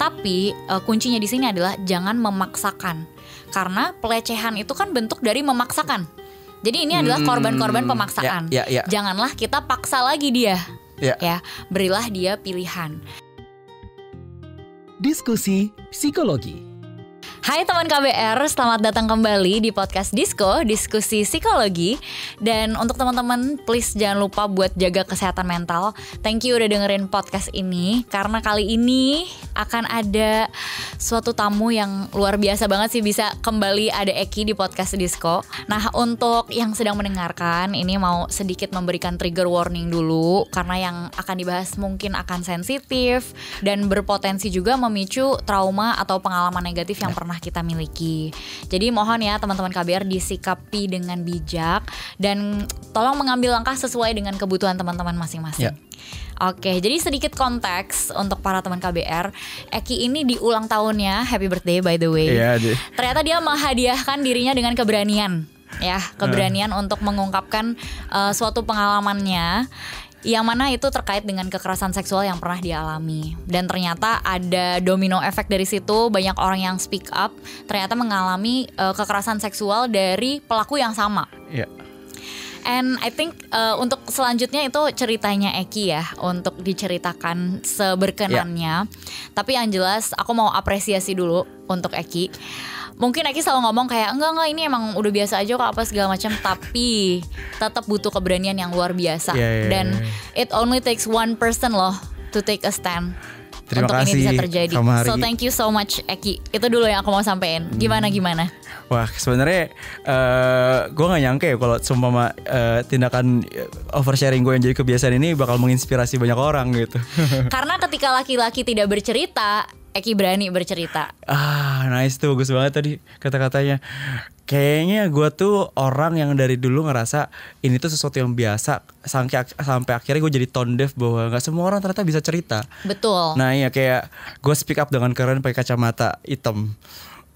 Tapi kuncinya di sini adalah jangan memaksakan. Karena pelecehan itu kan bentuk dari memaksakan. Jadi ini adalah korban-korban pemaksaan. Janganlah kita paksa lagi dia. Ya, berilah dia pilihan. Diskusi Psikologi. Hai teman KBR, selamat datang kembali di podcast Diskusi Psikologi. Dan untuk teman-teman, please jangan lupa buat jaga kesehatan mental. Thank you udah dengerin podcast ini. Karena kali ini akan ada suatu tamu yang luar biasa banget sih. Bisa kembali ada Eki di podcast Disko. Nah, untuk yang sedang mendengarkan, ini mau sedikit memberikan trigger warning dulu. Karena yang akan dibahas mungkin akan sensitif dan berpotensi juga memicu trauma atau pengalaman negatif yang pernah kita miliki. Jadi mohon ya teman-teman KBR disikapi dengan bijak dan tolong mengambil langkah sesuai dengan kebutuhan teman-teman masing-masing. Oke, jadi sedikit konteks untuk para teman KBR. Eki ini di ulang tahunnya, happy birthday by the way. Ternyata dia menghadiahkan dirinya dengan keberanian. Keberanian untuk mengungkapkan suatu pengalamannya yang mana itu terkait dengan kekerasan seksual yang pernah dia alami. Dan ternyata ada domino efek dari situ. Banyak orang yang speak up ternyata mengalami kekerasan seksual dari pelaku yang sama. And I think untuk selanjutnya itu ceritanya Eki ya, untuk diceritakan seberkenannya. Tapi yang jelas aku mau apresiasi dulu untuk Eki. Mungkin Eki selalu ngomong kayak enggak ini emang udah biasa aja kok apa segala macam, tapi tetap butuh keberanian yang luar biasa. Dan it only takes one person loh to take a stand. Terima untuk kasih, ini bisa terjadi. Kamari. So thank you so much Eki. Itu dulu yang aku mau sampein. Gimana? Wah, sebenarnya gue nggak nyangka ya kalau seumpama tindakan oversharing gue yang jadi kebiasaan ini bakal menginspirasi banyak orang gitu. Karena ketika laki-laki tidak bercerita, Eki berani bercerita. Nice tuh, bagus banget tadi kata-katanya. Kayaknya gue tuh orang yang dari dulu ngerasa ini tuh sesuatu yang biasa sampai akhirnya gue jadi tone deaf bahwa nggak semua orang ternyata bisa cerita. Betul. Nah iya, kayak gue speak up dengan keren pakai kacamata hitam.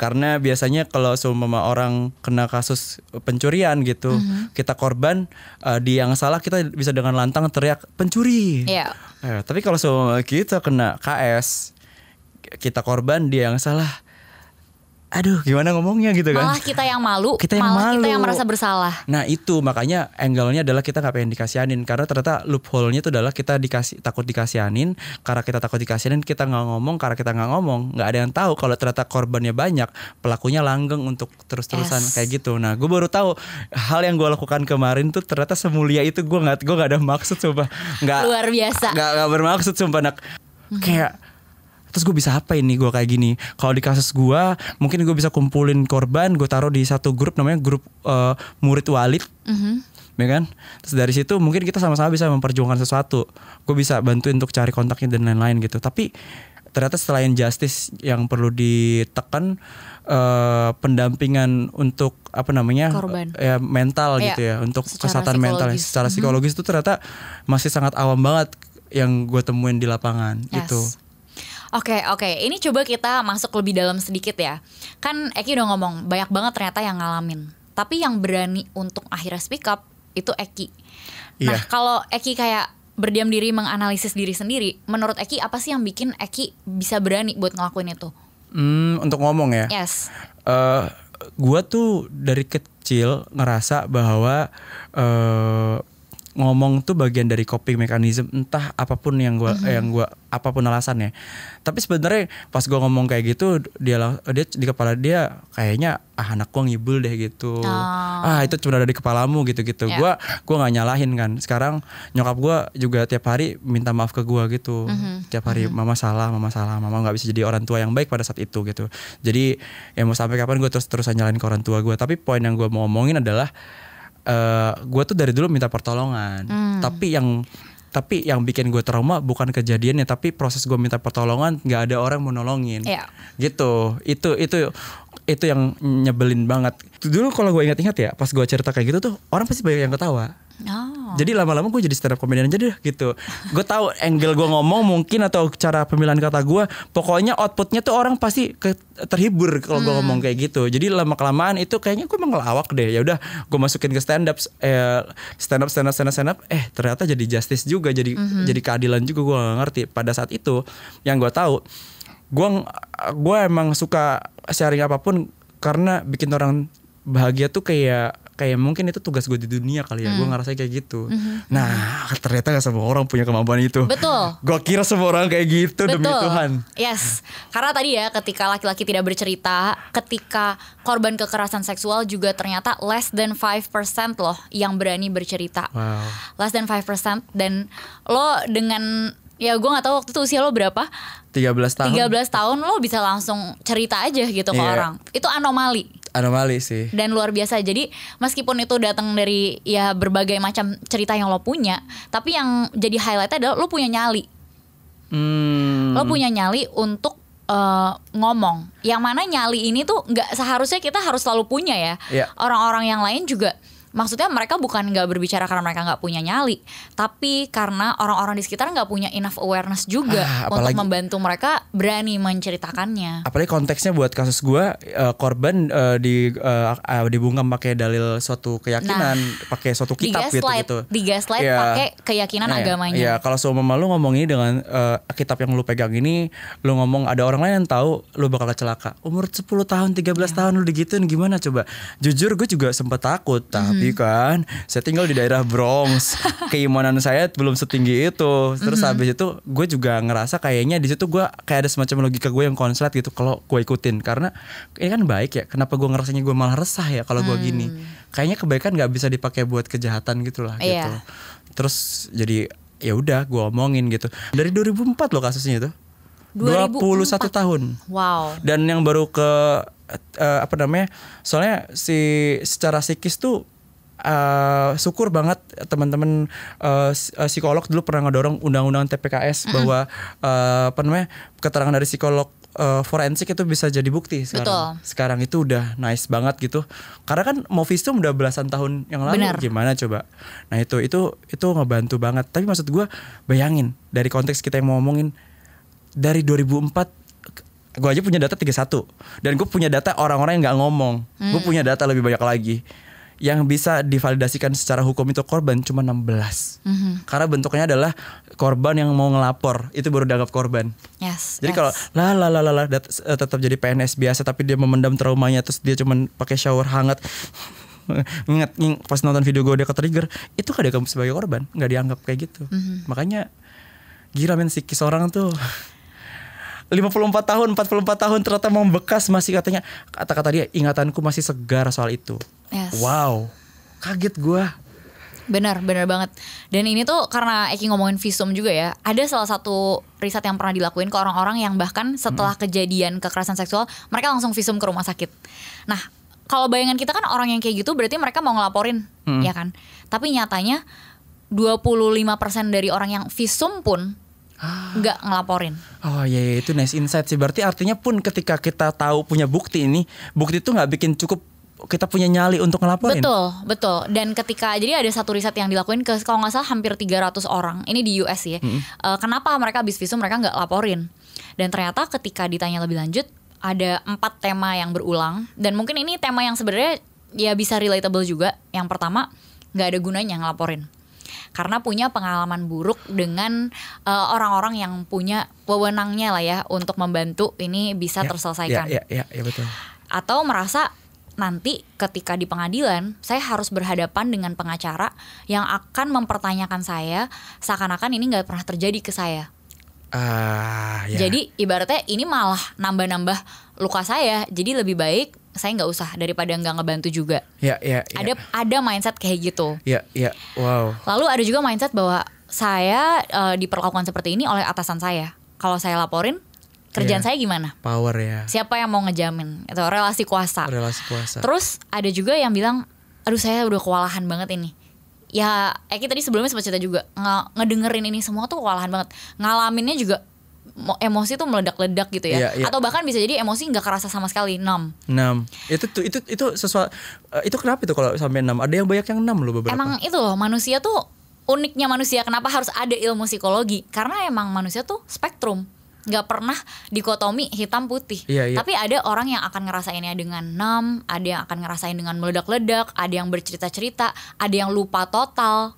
Karena biasanya kalau seumpama orang kena kasus pencurian gitu, kita korban, dia yang salah kita bisa dengan lantang teriak pencuri. Tapi kalau seumpama kita kena KS, kita korban, dia yang salah. Aduh, gimana ngomongnya gitu kan? Malah kita yang malu, kita yang merasa bersalah. Nah itu makanya angle-nya adalah kita gak pengen dikasihanin. Karena ternyata loophole-nya itu adalah kita takut dikasihanin. Karena kita takut dikasihanin, kita gak ngomong. Karena kita gak ngomong, gak ada yang tahu kalau ternyata korbannya banyak, pelakunya langgeng untuk terus-terusan kayak gitu. Nah gue baru tahu hal yang gue lakukan kemarin tuh ternyata semulia itu. Gue gak ada maksud, sumpah. Luar biasa. Gak bermaksud, sumpah. Kayak terus gue bisa apa ini gue kayak gini. Kalau di kasus gue mungkin gue bisa kumpulin korban, gue taruh di satu grup namanya grup murid Walid, ya kan. Terus dari situ mungkin kita sama-sama bisa memperjuangkan sesuatu. Gue bisa bantuin untuk cari kontaknya dan lain-lain gitu. Tapi ternyata selain justice yang perlu ditekan, pendampingan untuk korban, mental gitu ya, untuk kesehatan mental secara psikologis itu ternyata masih sangat awam banget yang gue temuin di lapangan gitu. Oke, ini coba kita masuk lebih dalam sedikit ya. Kan Eki udah ngomong banyak banget ternyata yang ngalamin. Tapi yang berani untuk akhirnya speak up itu Eki. Nah, kalau Eki kayak berdiam diri menganalisis diri sendiri, menurut Eki apa sih yang bikin Eki bisa berani buat ngelakuin itu? Untuk ngomong ya. Gua tuh dari kecil ngerasa bahwa ngomong tuh bagian dari coping mechanism, entah apapun yang gua apapun alasannya. Tapi sebenarnya pas gua ngomong kayak gitu, dia di kepala dia kayaknya anak gua ngibul deh gitu. Itu cuma ada di kepalamu gitu-gitu. Gua nggak nyalahin kan. Sekarang nyokap gua juga tiap hari minta maaf ke gua gitu. Tiap hari mama salah, mama nggak bisa jadi orang tua yang baik pada saat itu gitu. Jadi ya mau sampai kapan gua terus-terusan nyalahin ke orang tua gua. Tapi poin yang gua mau ngomongin adalah gue tuh dari dulu minta pertolongan, tapi yang bikin gue trauma bukan kejadiannya, tapi proses gue minta pertolongan nggak ada orang mau nolongin, gitu. Itu yang nyebelin banget. Dulu kalau gue ingat-ingat ya, pas gue cerita kayak gitu tuh orang pasti banyak yang ketawa. Jadi lama-lama gue jadi stand up comedian aja deh gitu. Gue tahu angle gue ngomong mungkin atau cara pemilihan kata gue, pokoknya outputnya tuh orang pasti terhibur kalau gue ngomong kayak gitu. Jadi lama kelamaan itu kayaknya gue emang ngelawak deh. Ya udah gue masukin ke stand up, ternyata jadi justice juga, jadi keadilan juga. Gue gak ngerti pada saat itu. Yang gue tahu, gue emang suka sharing apapun karena bikin orang bahagia tuh kayak mungkin itu tugas gue di dunia kali ya. Gue ngerasa kayak gitu. Nah ternyata gak semua orang punya kemampuan itu. Betul. Gue kira semua orang kayak gitu. Betul. Demi Tuhan. Yes. Karena tadi ya ketika laki-laki tidak bercerita, ketika korban kekerasan seksual juga ternyata less than 5% loh yang berani bercerita. Wow. Less than 5%. Dan lo dengan, ya gue gak tahu waktu itu usia lo berapa, 13 tahun. 13 tahun lo bisa langsung cerita aja gitu ke orang. Itu anomali sih. dan luar biasa. Jadi meskipun itu datang dari ya berbagai macam cerita yang lo punya, tapi yang jadi highlightnya adalah lo punya nyali. Lo punya nyali untuk ngomong. Yang mana nyali ini tuh nggak seharusnya kita harus selalu punya ya. Yeah. Orang-orang yang lain juga, maksudnya mereka bukan nggak berbicara karena mereka nggak punya nyali, tapi karena orang-orang di sekitar nggak punya enough awareness juga untuk membantu mereka berani menceritakannya. Apalagi konteksnya buat kasus gue, korban dibungkam pakai dalil suatu keyakinan, pakai suatu kitab gitu. Digaslight pakai keyakinan agamanya. Iya, kalau seumpama lu ngomong ini dengan kitab yang lu pegang ini, lu ngomong ada orang lain yang tahu, lu bakal celaka. Umur 10 tahun, 13 tahun lu digituin gimana coba? Jujur gue juga sempat takut, tapi kan saya tinggal di daerah Bronx, keimanan saya belum setinggi itu. Terus habis itu gue juga ngerasa kayaknya di situ gue kayak ada semacam logika gue yang konslet gitu kalau gue ikutin, karena ini kan baik ya, kenapa gue ngerasanya gue malah resah ya kalau gue gini. Kayaknya kebaikan nggak bisa dipakai buat kejahatan gitulah gitu. Terus jadi ya udah gue omongin gitu. Dari 2004 loh kasusnya itu. 21 tahun. Wow. Dan yang baru ke soalnya secara psikis tuh syukur banget teman-teman psikolog dulu pernah ngedorong undang-undang TPKS bahwa keterangan dari psikolog forensik itu bisa jadi bukti sekarang. Betul. Sekarang itu udah nice banget gitu. Karena kan mau visum udah belasan tahun yang lalu. Benar. Gimana coba? Nah itu ngebantu banget. Tapi maksud gue bayangin dari konteks kita yang mau ngomongin dari 2004, gue aja punya data 31 dan gue punya data orang-orang yang nggak ngomong. Gue punya data lebih banyak lagi. Yang bisa divalidasikan secara hukum itu korban cuma 16. Karena bentuknya adalah korban yang mau ngelapor, itu baru dianggap korban. Jadi kalau tetap jadi PNS biasa tapi dia memendam traumanya, terus dia cuma pakai shower hangat, ingat pas nonton video gue dia ke-trigger, itu kan dia sebagai korban, nggak dianggap kayak gitu. Makanya gila men, psikis orang tuh 54 tahun, 44 tahun ternyata membekas, masih katanya, kata-kata dia, ingatanku masih segar soal itu. Wow, kaget gue. Benar banget. Dan ini tuh karena Eki ngomongin visum juga ya, ada salah satu riset yang pernah dilakuin ke orang-orang yang bahkan setelah kejadian kekerasan seksual, mereka langsung visum ke rumah sakit. Nah, kalau bayangan kita kan orang yang kayak gitu berarti mereka mau ngelaporin, ya kan? Tapi nyatanya 25% dari orang yang visum pun nggak ngelaporin. Oh iya, itu nice insight sih. Berarti artinya pun ketika kita tahu punya bukti ini, bukti itu nggak bikin cukup kita punya nyali untuk ngelaporin. Betul. Dan ketika, jadi ada satu riset yang dilakuin ke, kalau nggak salah hampir 300 orang, ini di US ya. Kenapa mereka habis visum mereka nggak laporin? Dan ternyata ketika ditanya lebih lanjut, ada 4 tema yang berulang. Dan mungkin ini tema yang sebenarnya ya bisa relatable juga. Yang pertama, nggak ada gunanya ngelaporin. Karena punya pengalaman buruk dengan orang-orang yang punya wewenangnya lah ya untuk membantu ini bisa terselesaikan. Ya, betul. Atau merasa nanti ketika di pengadilan saya harus berhadapan dengan pengacara yang akan mempertanyakan saya seakan-akan ini nggak pernah terjadi ke saya. Jadi ibaratnya ini malah nambah-nambah luka saya. Jadi lebih baik saya nggak usah daripada nggak ngebantu juga. Ada mindset kayak gitu. Wow. Lalu ada juga mindset bahwa saya diperlakukan seperti ini oleh atasan saya. Kalau saya laporin, kerjaan saya gimana? Power ya. Siapa yang mau ngejamin? Itu relasi kuasa. Terus ada juga yang bilang, aduh saya udah kewalahan banget ini. Ya Eki tadi sebelumnya sempat cerita juga, ngedengerin ini semua tuh kewalahan banget. Ngalaminnya juga emosi tuh meledak-ledak gitu ya. Atau bahkan bisa jadi emosi gak kerasa sama sekali, numb. Itu sesuatu. Itu kenapa itu kalau sampai 6? Ada yang banyak yang 6 loh beberapa. Emang itu loh, manusia tuh, uniknya manusia kenapa harus ada ilmu psikologi? Karena emang manusia tuh spektrum, nggak pernah dikotomi hitam putih. Tapi ada orang yang akan ngerasainnya dengan numb, ada yang akan ngerasain dengan meledak-ledak, ada yang bercerita-cerita, ada yang lupa total,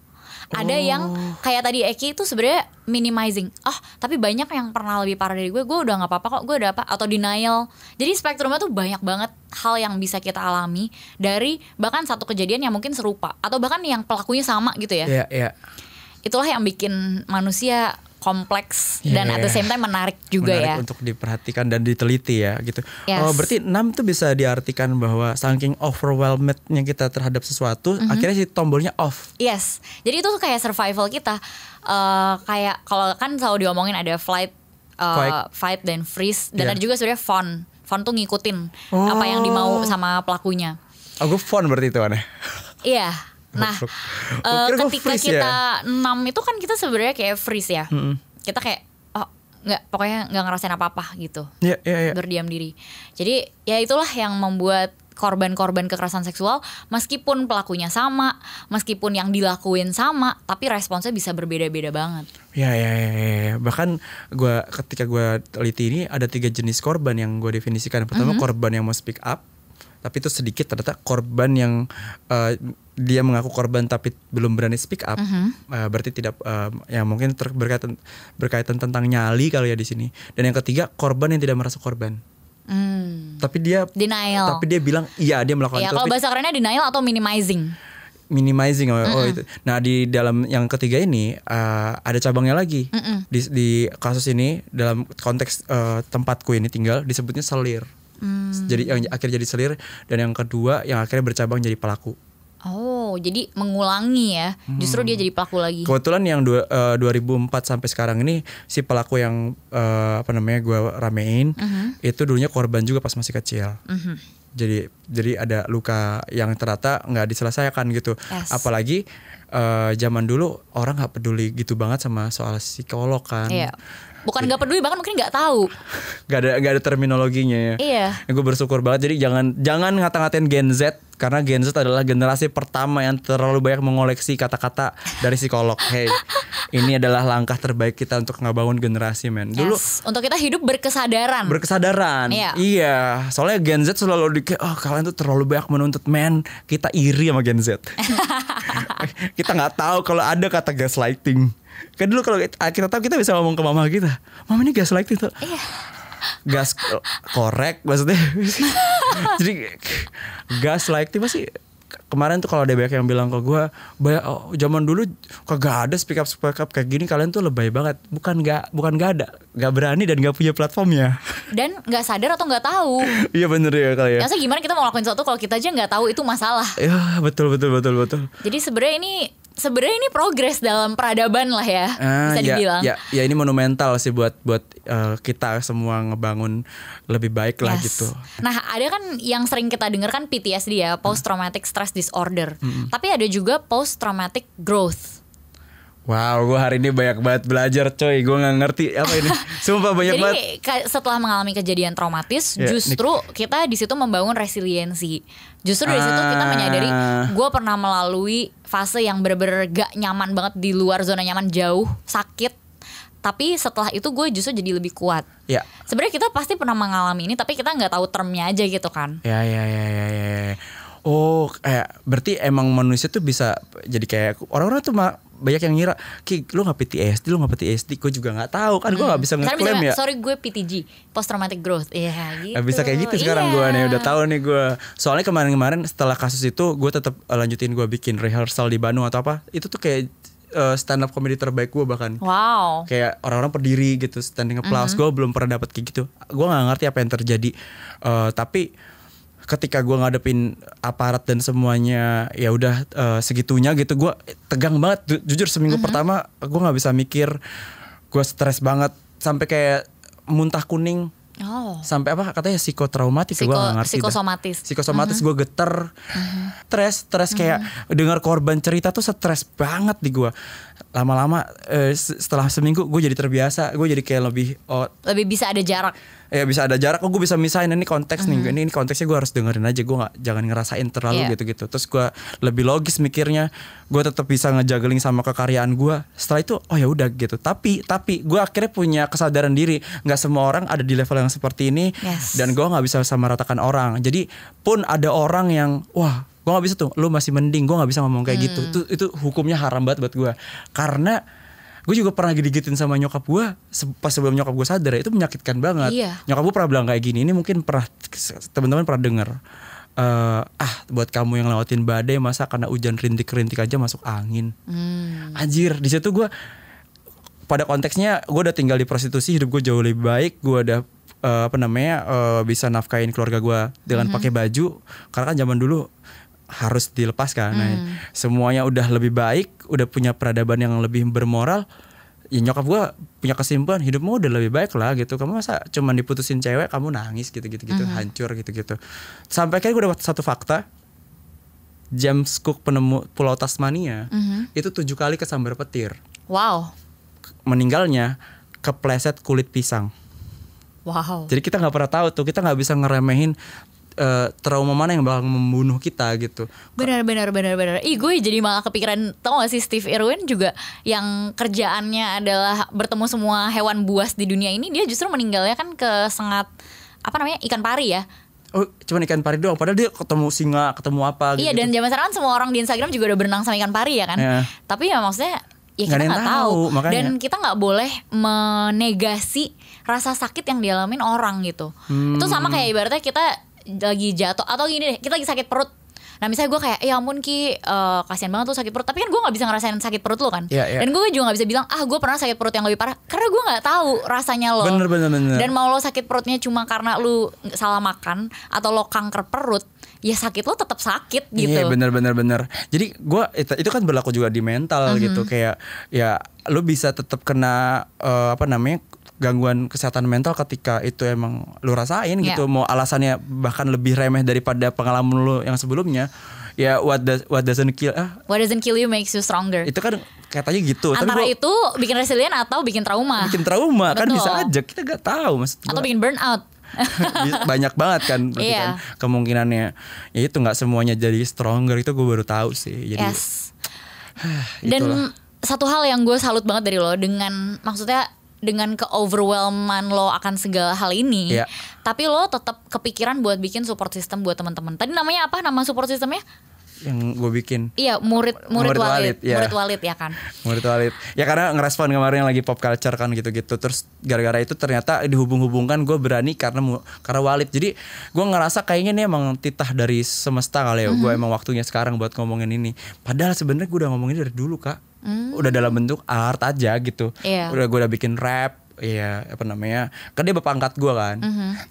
ada yang kayak tadi Eki itu sebenarnya minimizing. Oh, tapi banyak yang pernah lebih parah dari gue udah nggak apa-apa kok, gue udah apa, atau denial. Jadi spektrumnya tuh banyak banget hal yang bisa kita alami dari bahkan satu kejadian yang mungkin serupa atau bahkan yang pelakunya sama gitu ya. Itulah yang bikin manusia kompleks dan at the same time menarik juga menarik ya. Untuk diperhatikan dan diteliti ya gitu. Yes. Oh, berarti 6 tuh bisa diartikan bahwa saking overwhelmednya kita terhadap sesuatu, akhirnya si tombolnya off. Yes. Jadi itu tuh kayak survival kita. Kayak kalau kan selalu diomongin ada flight, fight dan freeze, dan ada juga sebenarnya fawn. Fawn tuh ngikutin apa yang dimau sama pelakunya. Oh, gue fawn berarti itu aneh. Iya. Nah, ketika kita 6 itu kan kita sebenarnya kayak freeze ya. Kita kayak pokoknya nggak ngerasain apa-apa gitu. Berdiam diri. Jadi ya itulah yang membuat korban-korban kekerasan seksual, meskipun pelakunya sama, meskipun yang dilakuin sama, tapi responsnya bisa berbeda-beda banget. Ya. Bahkan ketika gue teliti ini ada 3 jenis korban yang gue definisikan. Pertama, korban yang mau speak up, tapi itu sedikit. Ternyata korban yang dia mengaku korban tapi belum berani speak up, berarti tidak yang mungkin berkaitan tentang nyali kali ya di sini. Dan yang ketiga, korban yang tidak merasa korban. Tapi dia denial. Tapi dia bilang iya dia melakukan itu. Kalau bahasa kerennya denial atau minimizing. Itu. Nah, di dalam yang ketiga ini ada cabangnya lagi. Di kasus ini dalam konteks tempatku ini tinggal disebutnya selir. Jadi yang akhirnya jadi selir, dan yang kedua yang akhirnya bercabang jadi pelaku. Oh, jadi mengulangi ya. Justru dia jadi pelaku lagi. Kebetulan yang 2004 sampai sekarang ini si pelaku yang gue ramein itu dulunya korban juga pas masih kecil. Jadi ada luka yang ternyata nggak diselesaikan gitu. Apalagi zaman dulu orang nggak peduli gitu banget sama soal psikolog kan. Iya. Bukan nggak peduli, bahkan mungkin nggak tahu. Gak ada terminologinya ya. Iya. Gue bersyukur banget. Jadi jangan ngata-ngatain Gen Z, karena Gen Z adalah generasi pertama yang terlalu banyak mengoleksi kata-kata dari psikolog. Hey, ini adalah langkah terbaik kita untuk ngebangun generasi, men. Dulu untuk kita hidup berkesadaran. Iya. Soalnya Gen Z selalu kalian tuh terlalu banyak menuntut, men. Kita iri sama Gen Z. Kita nggak tahu kalau ada kata gaslighting. Kan dulu kalau kita tahu, kita bisa ngomong ke mama kita, mama ini gaslighting tuh. Gas korek maksudnya. Jadi gaslighting pasti. Kemarin tuh kalau ada banyak yang bilang ke gue, zaman dulu kagak ada speak up kayak gini, kalian tuh lebay banget. Bukan gak ada, gak berani dan gak punya platformnya. Dan gak sadar atau gak tahu. Iya bener ya kali ya. Maksudnya gimana kita mau lakuin sesuatu kalau kita aja gak tahu itu masalah. Ya betul. Jadi sebenarnya ini progres dalam peradaban lah ya, bisa dibilang. Ya ini monumental sih buat kita semua ngebangun lebih baik lah gitu. Nah, ada kan yang sering kita dengar kan PTSD ya, post traumatic stress disorder. Tapi ada juga post traumatic growth. Wow, gue hari ini banyak banget belajar coy. Gue gak ngerti apa ini. Sumpah banyak banget. Jadi setelah mengalami kejadian traumatis, justru kita di situ membangun resiliensi. Justru dari situ kita menyadari, gue pernah melalui fase yang bener-bener gak nyaman banget, di luar zona nyaman, jauh, sakit. Tapi setelah itu gue justru jadi lebih kuat. Sebenarnya kita pasti pernah mengalami ini, tapi kita gak tahu termnya aja gitu kan. Ya. Oh, berarti emang manusia tuh bisa jadi kayak orang-orang tuh banyak yang ngira, Ki, lu gak PTSD, gue juga gak tahu kan, gue gak bisa ngeklaim ya. Sorry, gue PTG, post traumatic growth. Iya gitu. Bisa kayak gitu sekarang gue nih, udah tahu nih gue. Soalnya kemarin setelah kasus itu, gue tetap lanjutin, gue bikin rehearsal di Bandung atau apa. Itu tuh kayak stand up comedy terbaik gue bahkan. Wow. Kayak orang-orang berdiri gitu, standing applause. Gue belum pernah dapet kayak gitu. Gue gak ngerti apa yang terjadi. Tapi ketika gue ngadepin aparat dan semuanya ya udah segitunya gitu, gue tegang banget. Jujur seminggu pertama gue nggak bisa mikir, gue stres banget sampai kayak muntah kuning. Sampai apa katanya psikotraumatik, gue nggak ngerti. Psikosomatis gue geter, stres kayak dengar korban cerita tuh stres banget di gue. Lama-lama setelah seminggu gue jadi terbiasa, gue jadi kayak lebih bisa ada jarak. Ya bisa ada jarak, gue bisa misahin ini konteks nih, ini konteksnya gue harus dengerin aja, gue jangan ngerasain terlalu gitu. Terus gue lebih logis mikirnya, gue tetap bisa ngejuggling sama kekaryaan gue. Setelah itu oh ya udah gitu. Tapi gue akhirnya punya kesadaran diri, nggak semua orang ada di level yang seperti ini, dan gue nggak bisa samaratakan orang. Jadi pun ada orang yang wah gue nggak bisa tuh, lu masih mending, gue nggak bisa ngomong kayak gitu. Itu hukumnya haram banget buat gue, karena gue juga pernah digigitin sama nyokap gue pas sebelum nyokap gue sadar, itu menyakitkan banget. Nyokap gue pernah bilang kayak gini, ini mungkin pernah teman-teman pernah dengar. Buat kamu yang lewatin badai, masa karena hujan rintik-rintik aja masuk angin. Anjir, di situ gue pada konteksnya gue udah tinggal di prostitusi, hidup gue jauh lebih baik, gue udah bisa nafkain keluarga gue dengan pakai baju, karena kan zaman dulu harus dilepas kan. Nah, semuanya udah lebih baik, udah punya peradaban yang lebih bermoral. Ya nyokap gue punya kesimpulan, hidupmu udah lebih baik lah gitu. Kamu masa cuman diputusin cewek kamu nangis gitu-gitu hancur gitu-gitu. Sampai akhirnya gue dapat satu fakta. James Cook, penemu Pulau Tasmania, itu 7 kali kesambar petir. Wow. Meninggalnya kepleset kulit pisang. Wow. Jadi kita nggak pernah tahu tuh, kita nggak bisa ngeremehin trauma mana yang bakal membunuh kita gitu. Benar. Gue jadi malah kepikiran, tau gak sih Steve Irwin juga yang kerjaannya adalah bertemu semua hewan buas di dunia ini, dia justru meninggalnya kan ke sengat ikan pari ya. Oh, cuman ikan pari doang, padahal dia ketemu singa, ketemu apa gitu. Iya, dan zaman sekarang kan semua orang di Instagram juga udah berenang sama ikan pari ya kan. Tapi ya maksudnya ya kita nggak tahu. Dan kita nggak boleh menegasi rasa sakit yang dialamin orang gitu. Itu sama kayak ibaratnya kita lagi jatuh atau gini deh, kita lagi sakit perut. Nah misalnya gue kayak ya ampun Ki, kasihan banget tuh sakit perut, tapi kan gue nggak bisa ngerasain sakit perut lo kan. Dan gue juga nggak bisa bilang gue pernah sakit perut yang lebih parah, karena gue nggak tahu rasanya lo. Bener. Dan mau lo sakit perutnya cuma karena lo salah makan atau lo kanker perut, ya sakit lo tetap sakit gitu. Iya bener. Jadi gue itu kan berlaku juga di mental gitu, kayak ya lo bisa tetap kena gangguan kesehatan mental ketika itu emang lu rasain gitu. Mau alasannya bahkan lebih remeh daripada pengalaman lu yang sebelumnya. Ya what doesn't kill you makes you stronger. Itu kan katanya gitu. Antara itu bikin resilient atau bikin trauma. Kan bisa aja, kita gak tahu maksud gua. Atau bikin burnout. Banyak banget kan kan kemungkinannya. Ya itu gak semuanya jadi stronger, itu gue baru tahu sih. Jadi dan satu hal yang gue salut banget dari lo, dengan ke-overwhelman lo akan segala hal ini, tapi lo tetap kepikiran buat bikin support system buat teman-teman. Tadi namanya apa? Nama support systemnya? Yang gue bikin. Iya, murid Walid. Ya. Murid Walid ya kan. Murid Walid. Ya karena ngerespon kemarin yang lagi pop culture kan gitu-gitu. Terus gara-gara itu ternyata dihubung-hubungkan gue berani karena Walid. Jadi gue ngerasa kayaknya ini emang titah dari semesta kali ya. Gue emang waktunya sekarang buat ngomongin ini. Padahal sebenarnya gue udah ngomongin dari dulu, Kak. Udah dalam bentuk art aja gitu. Gue udah bikin rap. Kan dia bapak angkat gue kan.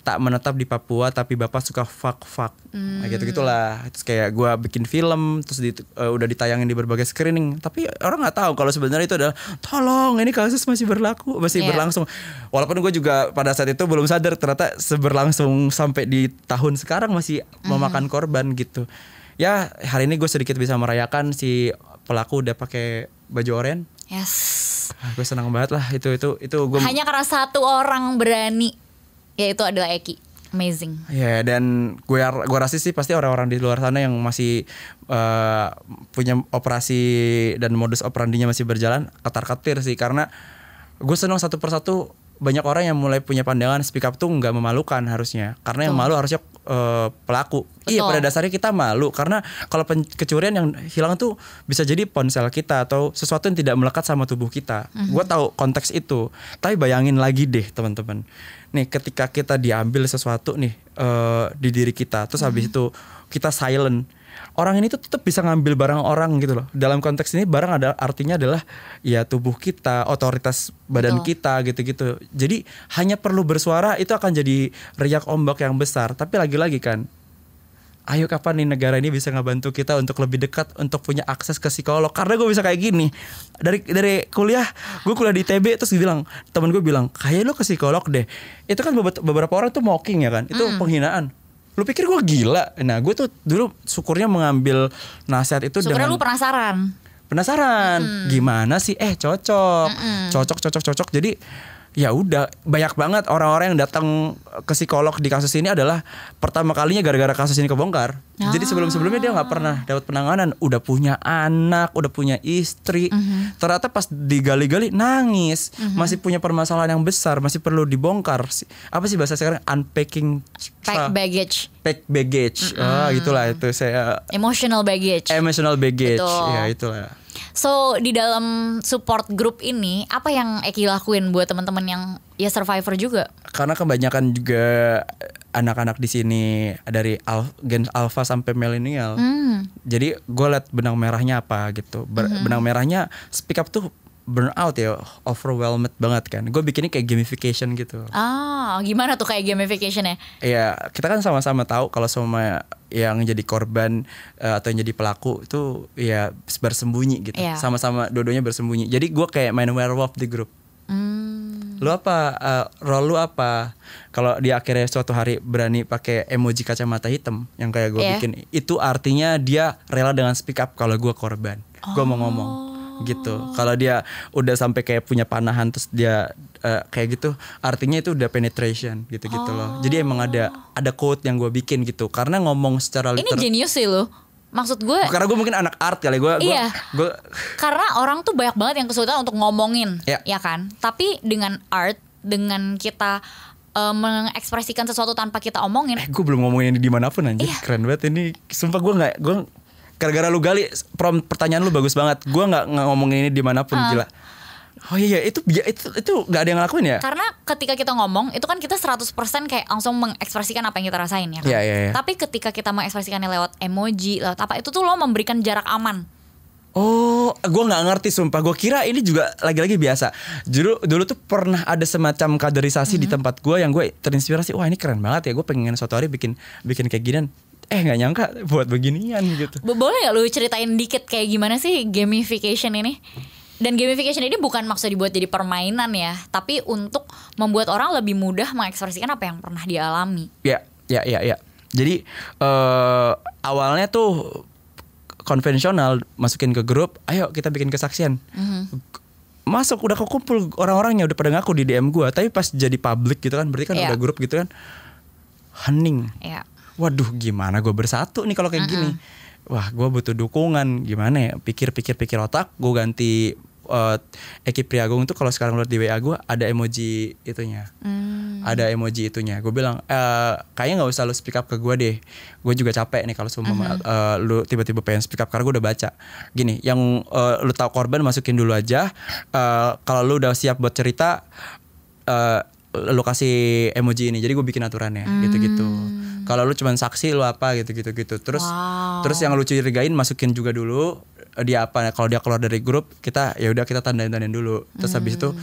Tak menetap di Papua tapi bapak suka fuck. Nah gitu-gitulah. Terus kayak gue bikin film, terus udah ditayangin di berbagai screening. Tapi orang nggak tahu kalau sebenarnya itu adalah tolong, ini kasus masih berlangsung. Walaupun gue juga pada saat itu belum sadar ternyata berlangsung sampai di tahun sekarang masih memakan korban gitu. Ya hari ini gue sedikit bisa merayakan si pelaku udah pakai baju oranye. Gue senang banget lah itu gue hanya karena satu orang berani, yaitu adalah Eki. Amazing. Dan gue rasa sih pasti orang-orang di luar sana yang masih punya operasi dan modus operandinya masih berjalan ketar-ketir sih, karena gue senang satu persatu banyak orang yang mulai punya pandangan speak up tuh nggak memalukan harusnya, karena yang malu harusnya pelaku. Iya, pada dasarnya kita malu karena kalau kecurian yang hilang tuh bisa jadi ponsel kita atau sesuatu yang tidak melekat sama tubuh kita. Gue tahu konteks itu, tapi bayangin lagi deh teman-teman. Nih ketika kita diambil sesuatu nih di diri kita, terus habis itu kita silent. Orang ini tuh tetap bisa ngambil barang orang gitu loh. Dalam konteks ini barang artinya adalah ya tubuh kita, otoritas badan kita gitu-gitu. Jadi hanya perlu bersuara itu akan jadi riak ombak yang besar. Tapi lagi-lagi kan, ayo kapan nih negara ini bisa ngebantu kita untuk lebih dekat, untuk punya akses ke psikolog. Karena gue bisa kayak gini, dari kuliah, gue kuliah di ITB, terus temen gue bilang kayak lo ke psikolog deh. Itu kan beberapa orang tuh mocking ya kan, itu penghinaan. Lu pikir gue gila? Nah gue tuh dulu syukurnya mengambil nasihat itu syukurnya lu penasaran gimana sih? Cocok. Jadi ya udah, banyak banget orang-orang yang datang ke psikolog di kasus ini adalah pertama kalinya gara-gara kasus ini kebongkar. Jadi sebelum-sebelumnya dia nggak pernah dapat penanganan, udah punya anak, udah punya istri, ternyata pas digali-gali nangis, masih punya permasalahan yang besar, masih perlu dibongkar. Apa sih bahasa sekarang? Unpacking baggage. Itulah itu saya. Emotional baggage. Ya itulah. So di dalam support group ini apa yang Eki lakuin buat teman-teman yang ya survivor juga? Karena kebanyakan juga anak-anak di sini dari gen alpha sampai milenial. Jadi gue liat benang merahnya apa gitu. Benang merahnya speak up tuh burnout ya, overwhelmed banget kan. Gue bikinnya kayak gamification gitu. Gimana tuh kayak gamificationnya? Ya kita kan sama-sama tahu kalau semua yang jadi korban atau yang jadi pelaku itu ya bersembunyi gitu. Sama-sama dua-duanya bersembunyi. Jadi gue kayak main werewolf di grup. Lu apa? Role lu apa? Kalau dia akhirnya suatu hari berani pakai emoji kacamata hitam yang kayak gue bikin, itu artinya dia rela dengan speak up kalau gue korban. Gue mau ngomong gitu. Kalau dia udah sampai kayak punya panahan terus dia kayak gitu, artinya itu udah penetration gitu-gitu loh. Jadi emang ada quote yang gue bikin gitu. Karena ngomong secara Ini genius sih lo. Maksud gue karena gue mungkin anak art kali gue. Karena orang tuh banyak banget yang kesulitan untuk ngomongin, ya kan. Tapi dengan art, dengan kita mengekspresikan sesuatu tanpa kita omongin. Gue belum ngomongin ini dimanapun anjir. Keren banget ini. Sumpah gue gara-gara lu gali pertanyaan lu bagus banget. Gue nggak ngomongin ini dimanapun, gila. Oh iya, itu nggak ada yang ngelakuin ya? Karena ketika kita ngomong itu kan kita 100% kayak langsung mengekspresikan apa yang kita rasain ya kan. Yeah. Tapi ketika kita mengekspresikannya lewat emoji, lewat apa, itu tuh lo memberikan jarak aman. Oh, gue nggak ngerti sumpah. Gue kira ini juga lagi-lagi biasa. Dulu tuh pernah ada semacam kaderisasi di tempat gue yang gue terinspirasi. Wah ini keren banget ya. Gue pengen suatu hari bikin kayak ginian. Nggak nyangka buat beginian gitu. Boleh gak lu ceritain dikit kayak gimana sih gamification ini? Dan gamification ini bukan maksud dibuat jadi permainan ya, tapi untuk membuat orang lebih mudah mengekspresikan apa yang pernah dia alami. Ya. Jadi awalnya tuh konvensional, masukin ke grup, ayo kita bikin kesaksian. Masuk udah kekumpul orang-orangnya udah pada ngaku di DM gue, tapi pas jadi public gitu kan, berarti kan udah grup gitu kan, hening. Waduh gimana gue bersatu nih kalau kayak gini. Wah gue butuh dukungan. Gimana ya, pikir otak. Gue ganti Eki Priagung tuh kalau sekarang lihat di WA gue ada emoji itunya. Ada emoji itunya. Gue bilang kayaknya gak usah lu speak up ke gue deh. Gue juga capek nih kalau semua lu tiba-tiba pengen speak up. Karena gue udah baca gini, yang lu tahu korban masukin dulu aja. Kalau lu udah siap buat cerita, lu kasih emoji ini. Jadi gue bikin aturannya gitu-gitu. Kalau lu cuman saksi lu apa gitu. Terus yang lu curigain masukin juga dulu dia apa. Kalau dia keluar dari grup, kita tandain dulu. Terus habis itu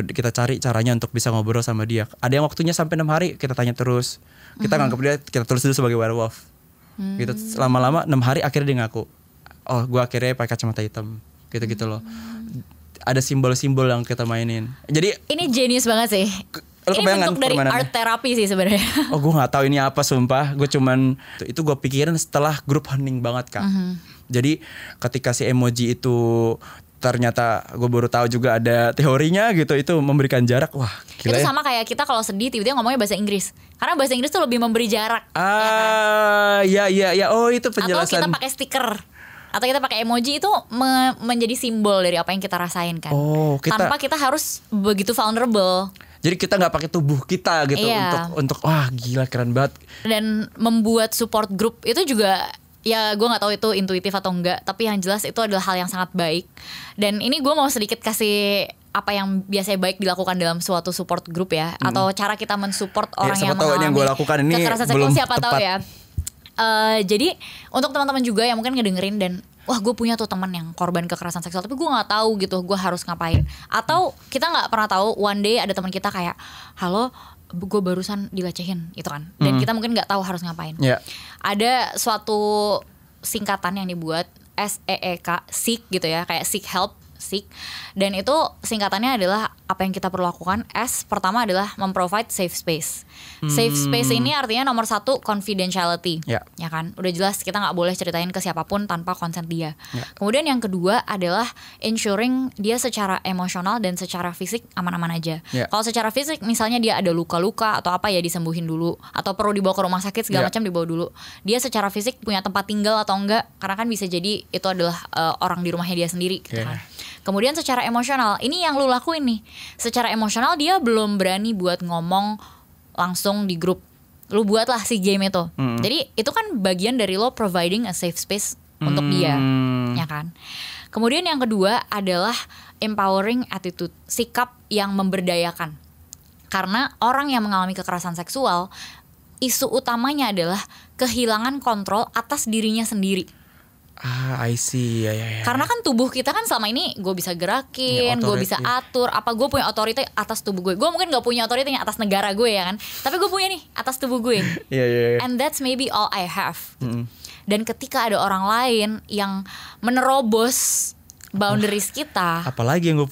kita cari caranya untuk bisa ngobrol sama dia. Ada yang waktunya sampai 6 hari, kita tanya terus. Kita nganggep dia, kita tulis dulu sebagai werewolf. Gitu lama-lama 6 hari akhirnya dia ngaku. Oh, gue akhirnya pakai kacamata hitam. Gitu loh. Ada simbol-simbol yang kita mainin. Jadi ini genius banget sih. Ini bentuk dari art terapi sih sebenarnya. Oh gue nggak tahu ini apa sumpah. Gue cuman itu gue pikirin setelah grup hening banget Kak. Jadi ketika si emoji itu ternyata gue baru tahu juga ada teorinya gitu, itu memberikan jarak. Wah gila. Itu sama kayak kita kalau sedih tiba-tiba ngomongnya bahasa Inggris. Karena bahasa Inggris tuh lebih memberi jarak. Ya. Oh itu penjelasan. Atau kita pakai stiker. Atau kita pakai emoji itu menjadi simbol dari apa yang kita rasain kan. Tanpa kita harus begitu vulnerable. Jadi kita nggak pakai tubuh kita gitu untuk wah gila keren banget. Dan membuat support group itu juga ya gue nggak tahu itu intuitif atau enggak, tapi yang jelas itu adalah hal yang sangat baik. Dan ini gue mau sedikit kasih apa yang biasanya baik dilakukan dalam suatu support group ya, atau cara kita mensupport orang yang mengalami kekerasan seksual, siapa tahu ya. Jadi untuk teman-teman juga yang mungkin ngedengerin dan wah gue punya tuh teman yang korban kekerasan seksual tapi gue nggak tahu gitu gue harus ngapain, atau kita nggak pernah tahu one day ada teman kita kayak halo gue barusan dilecehin gitu kan, dan kita mungkin nggak tahu harus ngapain. Ada suatu singkatan yang dibuat SEEK, seek gitu ya, kayak seek help, seek, dan itu singkatannya adalah apa yang kita perlu lakukan. S pertama adalah memprovide safe space. Safe space ini artinya nomor 1 confidentiality, ya kan, udah jelas kita nggak boleh ceritain ke siapapun tanpa konsen dia. Kemudian yang kedua adalah ensuring dia secara emosional dan secara fisik aman-aman aja. Kalau secara fisik misalnya dia ada luka-luka atau apa ya disembuhin dulu, atau perlu dibawa ke rumah sakit segala macam dibawa dulu. Dia secara fisik punya tempat tinggal atau enggak, karena kan bisa jadi itu adalah orang di rumahnya dia sendiri gitu kan. Kemudian secara emosional, ini yang lu lakuin nih. Secara emosional dia belum berani buat ngomong langsung di grup. Lu buatlah si game itu. Jadi itu kan bagian dari lo providing a safe space untuk dia, ya kan. Kemudian yang kedua adalah empowering attitude, sikap yang memberdayakan. Karena orang yang mengalami kekerasan seksual, isu utamanya adalah kehilangan kontrol atas dirinya sendiri. I see, ya. Karena kan tubuh kita kan selama ini gue bisa gerakin, gue bisa atur, apa gue punya otoritas atas tubuh gue. Gue mungkin gak punya otoritas atas negara gue ya kan, tapi gue punya nih atas tubuh gue. Iya. And that's maybe all I have. Dan ketika ada orang lain yang menerobos boundaries kita, apalagi yang gue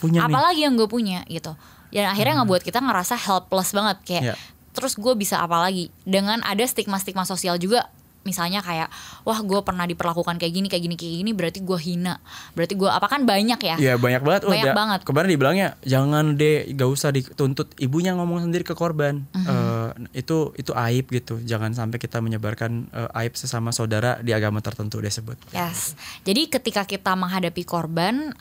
punya gitu. Dan akhirnya ngebuat kita ngerasa helpless banget kayak. Terus gue bisa apa lagi? Dengan ada stigma-stigma sosial juga. Misalnya kayak, wah gue pernah diperlakukan kayak gini, berarti gue hina, berarti gue apa, kan banyak ya? Iya banyak banget. Banyak banget. Kemarin dibilangnya jangan deh, gak usah dituntut, ibunya ngomong sendiri ke korban. Itu aib gitu. Jangan sampai kita menyebarkan aib sesama saudara di agama tertentu dia sebut. Yes. Jadi ketika kita menghadapi korban,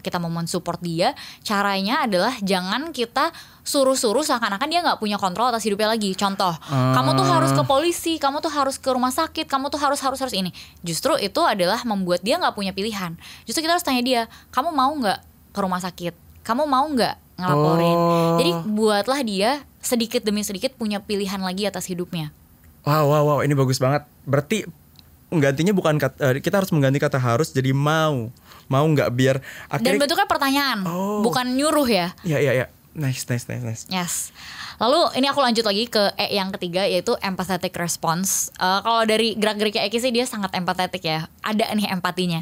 kita mau mensupport dia, caranya adalah jangan kita suruh-suruh seakan-akan dia nggak punya kontrol atas hidupnya lagi. Contoh, kamu tuh harus ke polisi, kamu tuh harus ke rumah sakit, kamu tuh harus ini. Justru itu adalah membuat dia nggak punya pilihan. Justru kita harus tanya dia, kamu mau nggak ke rumah sakit? Kamu mau nggak ngelaporin? Jadi buatlah dia sedikit demi sedikit punya pilihan lagi atas hidupnya. Wow, ini bagus banget. Berarti menggantinya bukan kita harus mengganti kata harus jadi mau nggak, biar akhirnya. Dan bentuknya pertanyaan, bukan nyuruh ya. Iya. Nice. Yes. Lalu ini aku lanjut lagi ke yang ketiga, yaitu empathetic response. Kalau dari gerak-geriknya Eki sih dia sangat empathetic ya. Ada nih empatinya.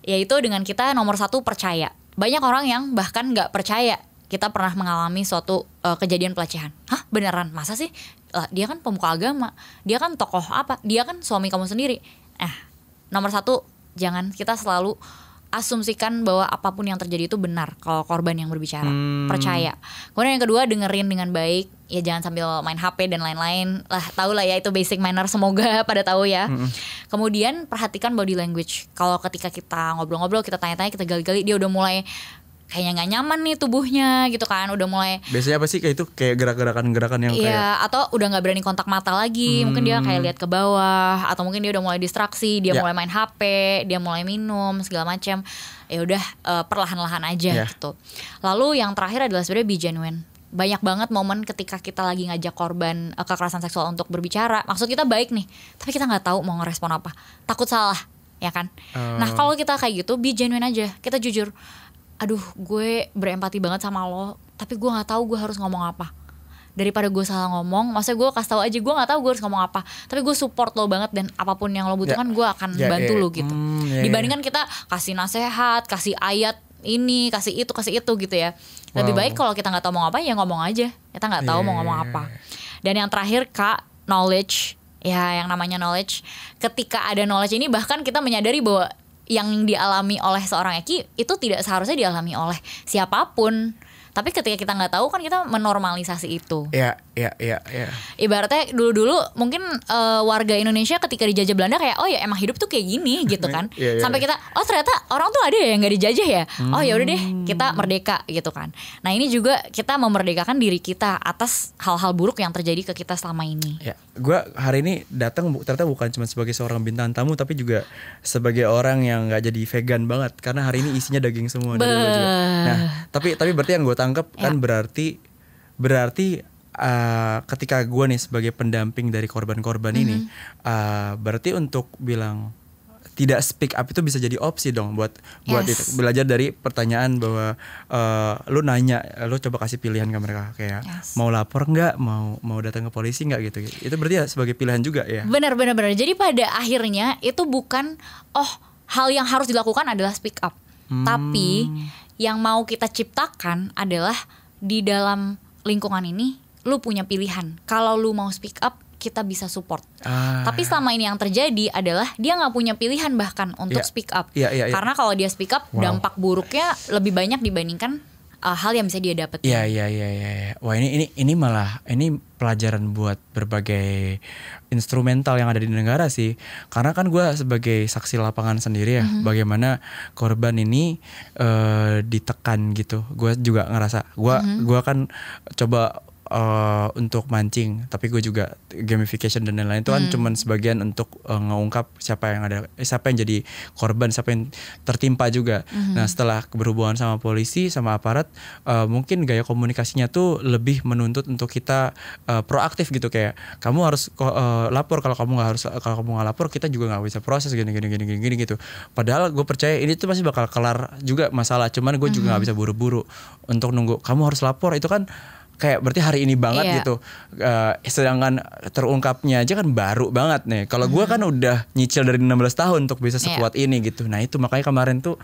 Yaitu dengan kita nomor 1 percaya. Banyak orang yang bahkan gak percaya kita pernah mengalami suatu kejadian pelecehan. Hah, beneran? Masa sih? Dia kan pemuka agama, dia kan tokoh apa, dia kan suami kamu sendiri. Nomor 1, jangan kita selalu asumsikan bahwa apapun yang terjadi itu benar kalau korban yang berbicara. Percaya. Kemudian yang kedua, dengerin dengan baik. Ya jangan sambil main HP dan lain-lain. Tahu lah ya, itu basic manner, semoga pada tahu ya. Kemudian perhatikan body language. Kalau ketika kita ngobrol-ngobrol, kita tanya-tanya, kita gali-gali, dia udah mulai kayaknya nggak nyaman nih tubuhnya gitu kan, udah mulai. Biasanya apa sih kayak itu, kayak gerakan-gerakan yang kayak, atau udah nggak berani kontak mata lagi, mungkin dia kayak lihat ke bawah, atau mungkin dia udah mulai distraksi, dia mulai main HP, dia mulai minum segala macam. Ya udah, perlahan-lahan aja gitu. Lalu yang terakhir adalah sebenarnya be genuine. Banyak banget momen ketika kita lagi ngajak korban kekerasan seksual untuk berbicara, maksud kita baik nih, tapi kita nggak tahu mau ngerespon apa, takut salah, ya kan? Nah kalau kita kayak gitu, be genuine aja, kita jujur. Aduh, gue berempati banget sama lo, tapi gue nggak tahu gue harus ngomong apa. Daripada gue salah ngomong, maksudnya gue kasih tahu aja gue nggak tahu gue harus ngomong apa, tapi gue support lo banget dan apapun yang lo butuhkan gue akan bantu lo gitu. Dibandingkan kita kasih nasihat, kasih ayat ini, kasih itu gitu ya. Lebih baik kalau kita nggak tahu mau apa, ya ngomong aja. Kita nggak tahu mau ngomong apa. Dan yang terakhir Kak, knowledge. Ya, yang namanya knowledge. Ketika ada knowledge ini, bahkan kita menyadari bahwa yang dialami oleh seorang Eki itu tidak seharusnya dialami oleh siapapun. Tapi ketika kita nggak tahu kan kita menormalisasi itu. Iya. Ibaratnya dulu mungkin warga Indonesia ketika dijajah Belanda kayak, oh ya emang hidup tuh kayak gini gitu kan. Sampai kita, oh ternyata orang tuh ada ya yang nggak dijajah ya. Oh ya udah deh, kita merdeka gitu kan. Nah ini juga kita memerdekakan diri kita atas hal-hal buruk yang terjadi ke kita selama ini. Ya, gue hari ini datang ternyata bukan cuma sebagai seorang bintang tamu, tapi juga sebagai orang yang nggak jadi vegan banget karena hari ini isinya daging semua. Nah tapi berarti yang gue tangkap kan berarti ketika gue nih sebagai pendamping dari korban-korban ini, berarti untuk bilang tidak speak up itu bisa jadi opsi dong buat itu. Belajar dari pertanyaan bahwa lu nanya, lu coba kasih pilihan ke mereka kayak mau lapor nggak, mau datang ke polisi nggak gitu. Itu berarti ya sebagai pilihan juga ya. Benar. Jadi pada akhirnya itu bukan hal yang harus dilakukan adalah speak up, tapi yang mau kita ciptakan adalah di dalam lingkungan ini lu punya pilihan. Kalau lu mau speak up, kita bisa support. Tapi selama ini yang terjadi adalah dia nggak punya pilihan bahkan untuk speak up. Karena kalau dia speak up, dampak buruknya lebih banyak dibandingkan hal yang bisa dia dapetin. Iya. Wah ini malah ini pelajaran buat berbagai instrumental yang ada di negara sih. Karena kan gue sebagai saksi lapangan sendiri ya, bagaimana korban ini ditekan gitu. Gue juga ngerasa gue kan coba untuk mancing, tapi gue juga gamification dan lain-lain itu kan cuman sebagian untuk mengungkap siapa yang jadi korban, siapa yang tertimpa juga. Nah setelah berhubungan sama polisi sama aparat, mungkin gaya komunikasinya tuh lebih menuntut untuk kita proaktif gitu, kayak kamu harus lapor, kalau kamu nggak lapor kita juga nggak bisa proses gini gitu. Padahal gue percaya ini tuh pasti bakal kelar juga masalah, cuman gue juga nggak bisa buru-buru untuk nunggu kamu harus lapor, itu kan kayak berarti hari ini banget gitu. Sedangkan terungkapnya aja kan baru banget nih. Kalau gue kan udah nyicil dari 16 tahun untuk bisa sekuat ini gitu. Nah itu makanya kemarin tuh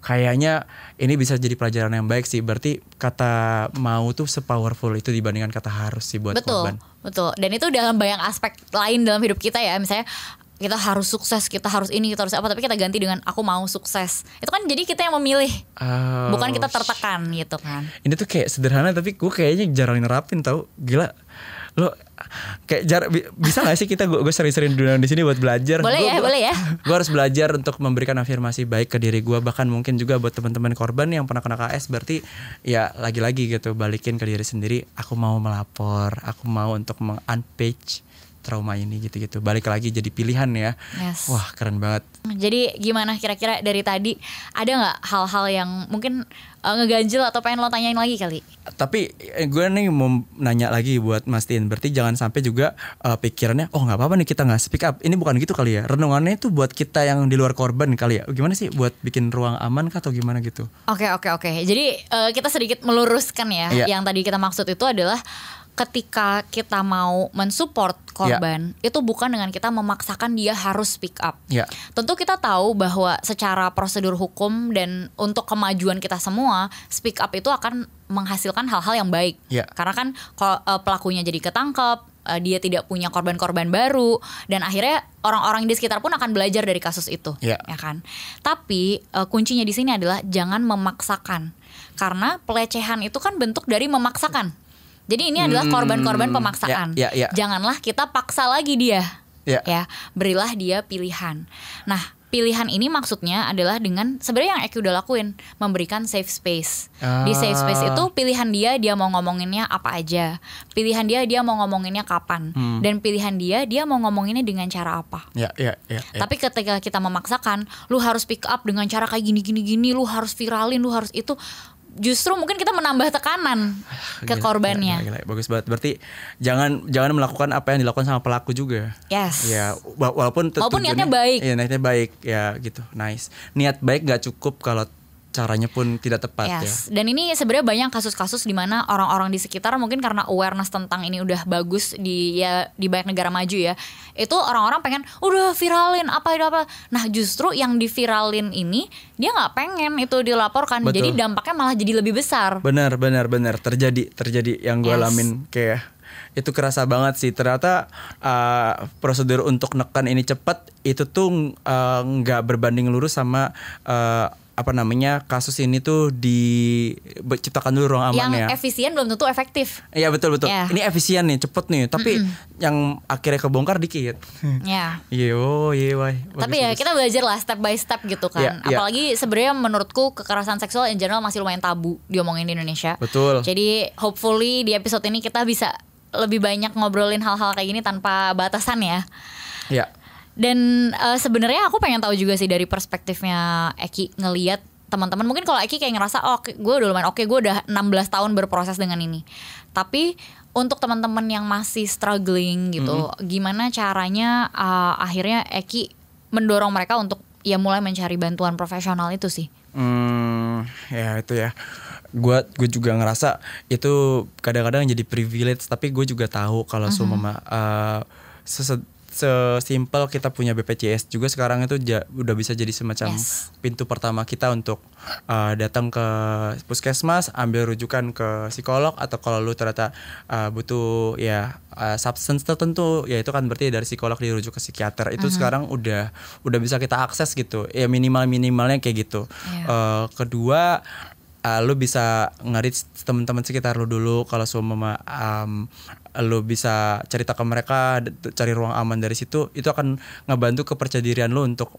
kayaknya ini bisa jadi pelajaran yang baik sih. Berarti kata mau tuh sepowerful itu dibandingkan kata harus sih buat korban. Betul. Dan itu dalam banyak aspek lain dalam hidup kita ya. Misalnya kita harus sukses, kita harus ini, kita harus apa, tapi kita ganti dengan aku mau sukses. Itu kan jadi kita yang memilih, bukan kita tertekan gitu kan. Ini tuh kayak sederhana tapi gue kayaknya jarang nerapin tau. Gila, lo kayak bisa gak sih kita gue sering-sering dulu di sini buat belajar. Boleh ya. Gue harus belajar untuk memberikan afirmasi baik ke diri gue, bahkan mungkin juga buat teman-teman korban yang pernah kena KS. Berarti ya lagi-lagi gitu, balikin ke diri sendiri. Aku mau melapor, aku mau untuk meng-unpage trauma ini gitu-gitu. Balik lagi jadi pilihan ya. Yes. Wah keren banget. Jadi gimana kira-kira dari tadi, ada gak hal-hal yang mungkin ngeganjel atau pengen lo tanyain lagi kali? Tapi gue nih mau nanya lagi buat mastiin, berarti jangan sampai juga pikirannya oh nggak apa-apa nih kita nggak speak up. Ini bukan gitu kali ya, renungannya itu buat kita yang di luar korban kali ya. Gimana sih buat bikin ruang aman kah atau gimana gitu? Oke. Jadi kita sedikit meluruskan ya. Yang tadi kita maksud itu adalah ketika kita mau mensupport korban, itu bukan dengan kita memaksakan dia harus speak up. Tentu kita tahu bahwa secara prosedur hukum dan untuk kemajuan kita semua, speak up itu akan menghasilkan hal-hal yang baik. Karena kan pelakunya jadi ketangkep, dia tidak punya korban-korban baru, dan akhirnya orang-orang di sekitar pun akan belajar dari kasus itu, ya kan. Tapi kuncinya di sini adalah jangan memaksakan, karena pelecehan itu kan bentuk dari memaksakan. Jadi ini adalah korban-korban pemaksaan. Janganlah kita paksa lagi dia. Ya, berilah dia pilihan. Nah, pilihan ini maksudnya adalah dengan sebenarnya yang Eki udah lakuin, memberikan safe space. Di safe space itu pilihan dia mau ngomonginnya apa aja. Pilihan dia mau ngomonginnya kapan. Dan pilihan dia mau ngomonginnya dengan cara apa. Tapi ketika kita memaksakan, lu harus pick up dengan cara kayak gini, lu harus viralin, lu harus itu, justru mungkin kita menambah tekanan ke korbannya. Gila. Bagus banget. Berarti jangan melakukan apa yang dilakukan sama pelaku juga. Yes. Ya, walaupun niatnya baik. Iya, niatnya baik ya gitu. Nice. Niat baik gak cukup kalau caranya pun tidak tepat. Yes. Dan ini sebenarnya banyak kasus-kasus di mana orang-orang di sekitar mungkin karena awareness tentang ini udah bagus di banyak negara maju ya. Itu orang-orang pengen udah viralin apa. Nah, justru yang diviralin ini dia nggak pengen itu dilaporkan. Betul. Jadi dampaknya malah jadi lebih besar. Benar. Terjadi yang gue alamin kayak itu kerasa banget sih. Ternyata prosedur untuk nekan ini cepat itu tuh nggak berbanding lurus sama kasus ini tuh diciptakan dulu ruang aman ya. Yang efisien belum tentu efektif. Iya betul. Ini efisien nih, cepet nih. Tapi yang akhirnya kebongkar dikit. Tapi ya kita belajar lah step by step gitu kan. Apalagi sebenarnya menurutku kekerasan seksual in general masih lumayan tabu diomongin di Indonesia. Betul. Jadi hopefully di episode ini kita bisa lebih banyak ngobrolin hal-hal kayak gini tanpa batasan ya. Iya. Dan sebenarnya aku pengen tahu juga sih dari perspektifnya Eki ngelihat teman-teman. Mungkin kalau Eki kayak ngerasa gue udah lumayan gue udah 16 tahun berproses dengan ini. Tapi untuk teman-teman yang masih struggling gitu, gimana caranya akhirnya Eki mendorong mereka untuk ya mulai mencari bantuan profesional itu sih? Ya itu ya. Gue juga ngerasa itu kadang-kadang jadi privilege, tapi gue juga tahu kalau sesimpel kita punya BPJS juga sekarang itu udah bisa jadi semacam pintu pertama kita untuk datang ke puskesmas, ambil rujukan ke psikolog, atau kalau lu ternyata butuh substance tertentu, ya itu kan berarti dari psikolog dirujuk ke psikiater. Itu sekarang udah bisa kita akses gitu. Ya minimalnya kayak gitu. Kedua, lu bisa nge-reach teman-teman sekitar lu dulu. Kalau seumpama lu bisa cerita ke mereka, cari ruang aman dari situ, itu akan ngebantu kepercayaan dirian lu untuk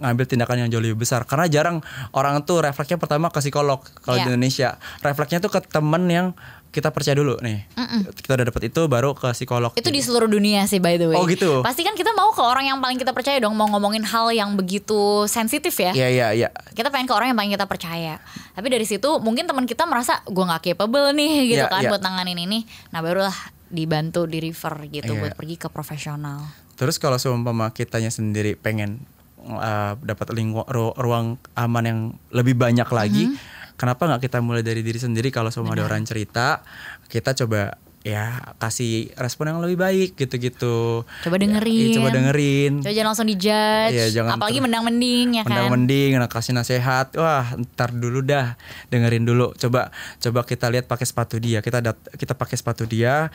ngambil tindakan yang jauh lebih besar. Karena jarang orang tuh refleksnya pertama ke psikolog kalau di Indonesia. Refleksnya tuh ke temen yang kita percaya dulu nih. Kita udah dapat itu baru ke psikolog. Itu di seluruh dunia sih by the way. Oh gitu. Pasti kan kita mau ke orang yang paling kita percaya dong, mau ngomongin hal yang begitu sensitif ya. Iya. Kita pengen ke orang yang paling kita percaya. Tapi dari situ mungkin teman kita merasa gue nggak capable nih gitu kan buat nanganin ini. Nah barulah dibantu di refer gitu buat pergi ke profesional. Terus kalau seumpama kitanya sendiri pengen dapat ruang aman yang lebih banyak lagi, kenapa nggak kita mulai dari diri sendiri? Kalau semua ada orang cerita, kita coba ya kasih respon yang lebih baik gitu-gitu. Coba dengerin. Coba dengerin. Coba jangan langsung dijudge. Apalagi mendang-mending ya kan. Mendang-mending, kasih nasihat. Wah, ntar dulu dah. Dengerin dulu. Coba kita lihat pakai sepatu dia. Kita pakai sepatu dia,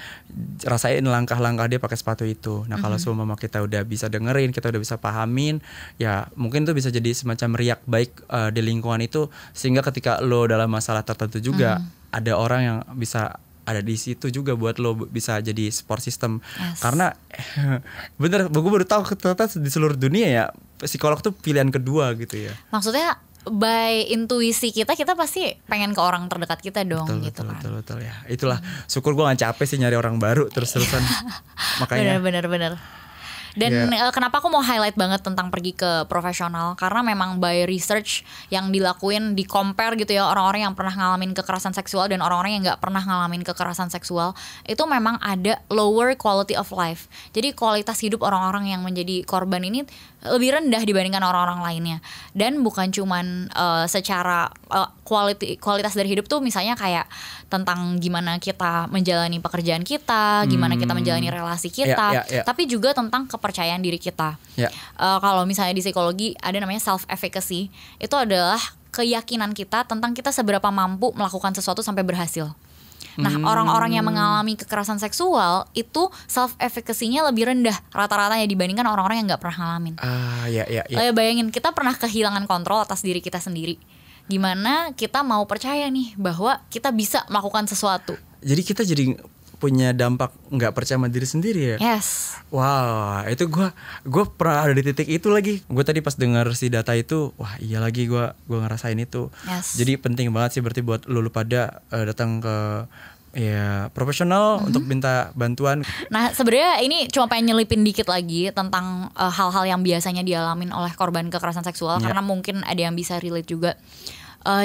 rasain langkah-langkah dia pakai sepatu itu. Nah, kalau semua kita udah bisa dengerin, kita udah bisa pahamin, ya mungkin tuh bisa jadi semacam riak baik di lingkungan itu, sehingga ketika lo dalam masalah tertentu juga ada orang yang bisa ada di situ juga buat lo bisa jadi support system. Karena bener, gue baru tahu ternyata di seluruh dunia ya psikolog tuh pilihan kedua gitu ya. Maksudnya by intuisi kita pasti pengen ke orang terdekat kita dong. Betul ya. Itulah syukur gue gak capek sih nyari orang baru terus-terusan. Makanya bener. Dan kenapa aku mau highlight banget tentang pergi ke profesional, karena memang by research yang dilakuin, di compare gitu ya, orang-orang yang pernah ngalamin kekerasan seksual dan orang-orang yang gak pernah ngalamin kekerasan seksual, itu memang ada lower quality of life. Jadi kualitas hidup orang-orang yang menjadi korban ini lebih rendah dibandingkan orang-orang lainnya. Dan bukan cuman secara kualitas dari hidup tuh misalnya kayak tentang gimana kita menjalani pekerjaan kita, gimana kita menjalani relasi kita, tapi juga tentang kepercayaan diri kita. Kalau misalnya di psikologi ada namanya self efficacy, itu adalah keyakinan kita tentang kita seberapa mampu melakukan sesuatu sampai berhasil. Nah, orang-orang yang mengalami kekerasan seksual itu self efficacy-nya lebih rendah rata-ratanya dibandingkan orang-orang yang nggak pernah ngalamin. Bayangin kita pernah kehilangan kontrol atas diri kita sendiri. Gimana kita mau percaya nih bahwa kita bisa melakukan sesuatu? Jadi kita jadi punya dampak nggak percaya sama diri sendiri ya. Yes. Wah, itu gue pernah ada di titik itu lagi. Gue tadi pas dengar si data itu, wah iya lagi gue ngerasain itu. Yes. Jadi penting banget sih berarti buat lu pada datang ke profesional untuk minta bantuan. Nah, sebenarnya ini cuma pengen nyelipin dikit lagi tentang hal-hal yang biasanya dialamin oleh korban kekerasan seksual, karena mungkin ada yang bisa relate juga.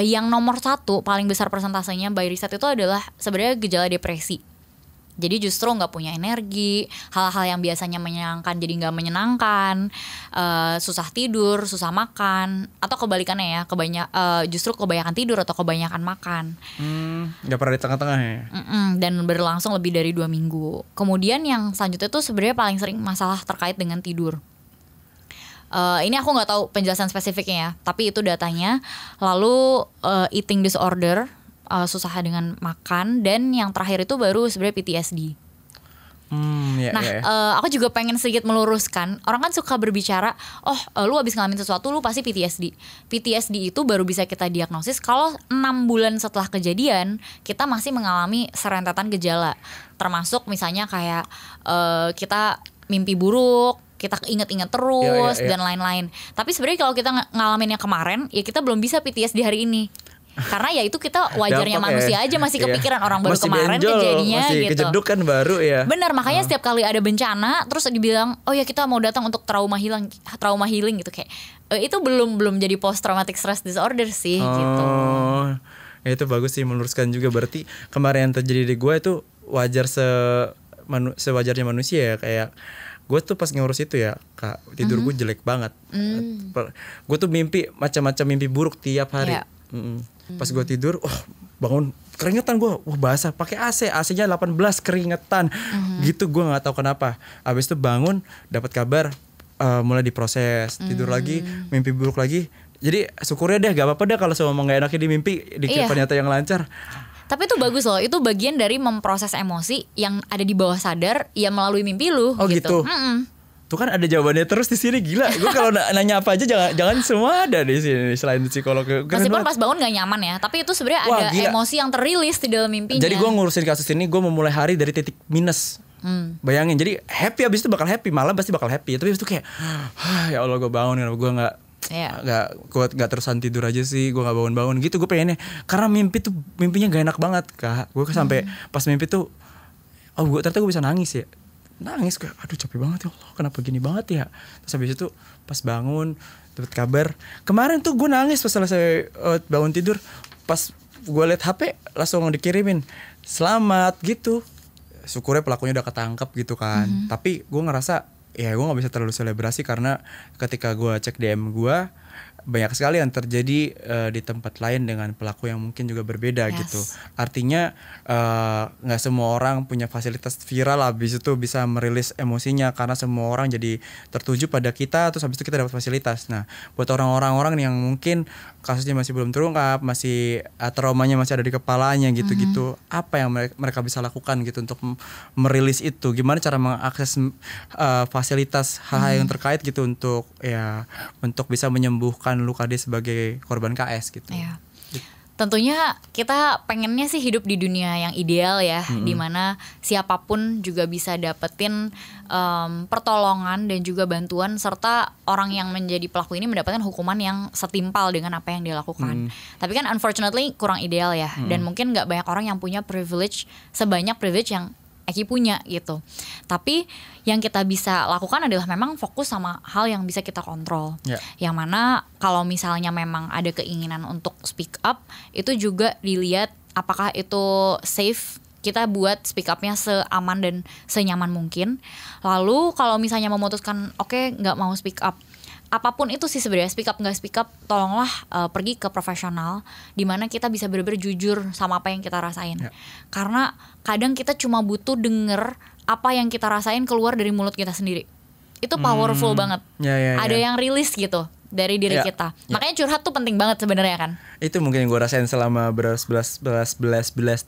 Yang nomor 1 paling besar persentasenya by riset itu adalah sebenarnya gejala depresi. Jadi justru nggak punya energi, hal-hal yang biasanya menyenangkan jadi nggak menyenangkan, susah tidur, susah makan, atau kebalikannya ya, justru kebanyakan tidur atau kebanyakan makan. Nggak pernah di tengah-tengah ya. Dan berlangsung lebih dari 2 minggu. Kemudian yang selanjutnya tuh sebenarnya paling sering masalah terkait dengan tidur. Ini aku nggak tahu penjelasan spesifiknya ya, tapi itu datanya. Lalu eating disorder, susah dengan makan, dan yang terakhir itu baru sebenarnya PTSD. Aku juga pengen sedikit meluruskan. Orang kan suka berbicara, lu habis ngalamin sesuatu lu pasti PTSD. PTSD itu baru bisa kita diagnosis kalau 6 bulan setelah kejadian kita masih mengalami serentetan gejala. Termasuk misalnya kayak kita mimpi buruk, kita inget-inget terus dan lain-lain. Tapi sebenarnya kalau kita ngalaminnya kemarin, ya kita belum bisa PTSD hari ini. Karena ya itu kita wajarnya manusia aja masih kepikiran orang baru masih kemarin benjol, kejadiannya masih gitu. Kejeduk kan baru ya. Benar, makanya setiap kali ada bencana terus dibilang, "Oh ya kita mau datang untuk trauma healing gitu kayak. Itu belum jadi post traumatic stress disorder sih gitu. Ya itu bagus sih meluruskan juga, berarti kemarin yang terjadi di gue itu wajar sewajarnya manusia ya, kayak gue tuh pas ngurus itu ya Kak, tidur gue jelek banget. Gue tuh mimpi macam-macam mimpi buruk tiap hari. Pas gue tidur, bangun keringetan gue, basah, pakai AC-nya 18 keringetan, gitu gue nggak tahu kenapa. Abis itu bangun, dapat kabar, mulai diproses, tidur lagi, mimpi buruk lagi. Jadi syukurnya deh, gak apa-apa deh kalau semua nggak enaknya di mimpi, ternyata yang lancar. Tapi itu bagus loh, itu bagian dari memproses emosi yang ada di bawah sadar ya melalui mimpi lu. Gitu. Tuh kan ada jawabannya terus di sini, gila. Gue kalau nanya apa aja jangan semua ada di sini selain psikolog. Meskipun pas bangun gak nyaman ya, tapi itu sebenarnya ada emosi yang terrilis di dalam mimpinya. Jadi gue ngurusin kasus ini, gue memulai hari dari titik minus. Bayangin, jadi happy abis itu bakal happy, malam pasti bakal happy. Tapi abis itu kayak, ya Allah gue bangun, gue nggak terusan tidur aja sih, gue nggak bangun-bangun gitu. Gue pengennya karena mimpinya gak enak banget Kak. Gue sampai pas mimpi tuh ternyata gue bisa nangis ya. Nangis kayak aduh capek banget ya Allah, kenapa gini banget ya. Terus habis itu pas bangun dapat kabar kemarin tuh gue nangis pas selesai bangun tidur, pas gue liat HP langsung dikirimin selamat gitu. Syukurnya pelakunya udah ketangkep gitu kan. Tapi gue ngerasa ya gue nggak bisa terlalu selebrasi karena ketika gue cek DM gue banyak sekali yang terjadi di tempat lain dengan pelaku yang mungkin juga berbeda gitu. Artinya nggak semua orang punya fasilitas viral habis itu bisa merilis emosinya karena semua orang jadi tertuju pada kita terus habis itu kita dapat fasilitas. Nah buat orang-orang yang mungkin kasusnya masih belum terungkap, masih traumanya masih ada di kepalanya gitu-gitu, apa yang mereka bisa lakukan gitu untuk merilis itu? Gimana cara mengakses fasilitas hal-hal yang terkait gitu untuk bisa menyembuhkan luka dia sebagai korban KS gitu. Iya. Tentunya kita pengennya sih hidup di dunia yang ideal ya, dimana siapapun juga bisa dapetin pertolongan dan juga bantuan, serta orang yang menjadi pelaku ini mendapatkan hukuman yang setimpal dengan apa yang dia lakukan. Tapi kan unfortunately kurang ideal ya, dan mungkin gak banyak orang yang punya privilege sebanyak privilege yang Eki punya gitu. Tapi yang kita bisa lakukan adalah memang fokus sama hal yang bisa kita kontrol. Yang mana kalau misalnya memang ada keinginan untuk speak up, itu juga dilihat apakah itu safe, kita buat speak up-nya seaman dan senyaman mungkin. Lalu kalau misalnya memutuskan oke, gak mau speak up, apapun itu sih sebenarnya, speak up nggak speak up, tolonglah pergi ke profesional di mana kita bisa benar-benar jujur sama apa yang kita rasain. Karena kadang kita cuma butuh denger apa yang kita rasain keluar dari mulut kita sendiri. Itu powerful banget. Ada yang rilis gitu dari diri kita. Makanya curhat tuh penting banget sebenarnya kan. Itu mungkin yang gue rasain selama belas